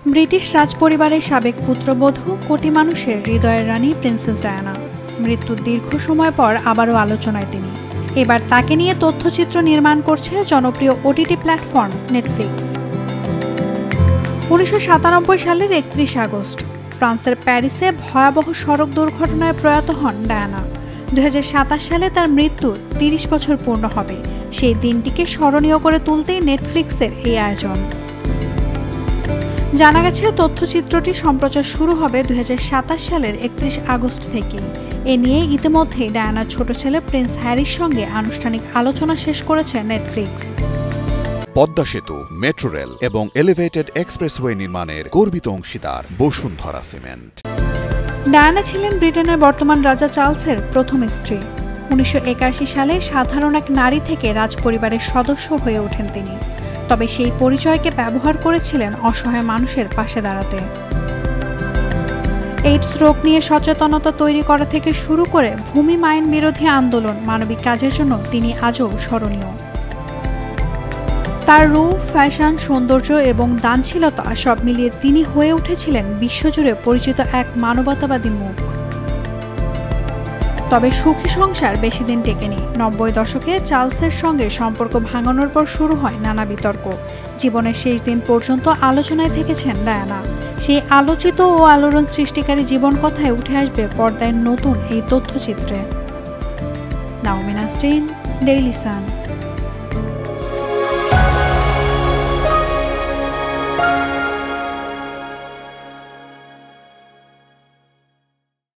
British রাজপরিবারের সাবেক পুত্রবধূ কোটি মানুষের হৃদয়ের রানী প্রিন্সেস ডায়ানা। মৃত্যুর দীর্ঘ সময় পর আবারও আলোচনায় তিনি। এবার তাকে নিয়ে তথ্যচিত্র নির্মাণ করছে জনপ্রিয় ওটিটি প্ল্যাটফর্ম নেটফ্লিক্স। 1997 সালের 31 আগস্ট ফ্রান্সের প্যারিসে ভয়াবহ সড়ক দুর্ঘটনায় প্রয়াত হন ডায়ানা। 2027 সালে তার মৃত্যুর 30 বছর পূর্ণ হবে। সেই দিনটিকে স্মরণীয় করে তুলতেই নেটফ্লিক্সের এই আয়োজন। জানা গেছে তথ্যচিত্রটি সম্প্রচার শুরু হবে 2027 সালের 31 আগস্ট থেকে। এ নিয়ে ইতিমধ্যেই ডায়ানার ছোট ছেলে প্রিন্স হ্যারির সঙ্গে আনুষ্ঠানিক আলোচনা শেষ করেছে নেটফ্লিক্স। পদ্মা সেতু, মেট্রো রেল এবং এলিভেটেড এক্সপ্রেসওয়ে নির্মাণের গর্বিত অংশীদার বসুন্ধরা সিমেন্ট। ডায়ানা ছিলেন ব্রিটেনের বর্তমান রাজা চার্লসের প্রথম স্ত্রী। 1981 সালে সাধারণ এক নারী থেকে রাজপরিবারের সদস্য হয়ে ওঠেন তিনি। তবে সেই পরিচয়কে ব্যবহার করেছিলেন অসহায় মানুষের পাশে দাঁড়াতে। এইডস রোগ নিয়ে সচেতনতা তৈরি করা থেকে শুরু করে ভূমি মাইন বিরোধী আন্দোলন, মানবিক কাজের জন্য তিনি আজও স্মরণীয়। তার রূপ, ফ্যাশন, সৌন্দর্য এবং দানশীলতা সব মিলিয়ে তিনি হয়ে উঠেছিলেন বিশ্বজুড়ে পরিচিত এক মানবতাবাদী মুখ। তবে সুখী সংসার বেশি দিন টেকেনি। 90 দশকে চার্লসের সঙ্গে সম্পর্ক ভাঙানোর পর শুরু হয় নানা বিতর্ক। জীবনের শেষ দিন পর্যন্ত আলোচনায় থেকেছেন ডায়ানা। সেই আলোচিত ও আলোড়ন সৃষ্টিকারী জীবন কথায় উঠে আসবে পর্দায় নতুন এই তথ্যচিত্রে। Naomi Nasrin, Daily Sun.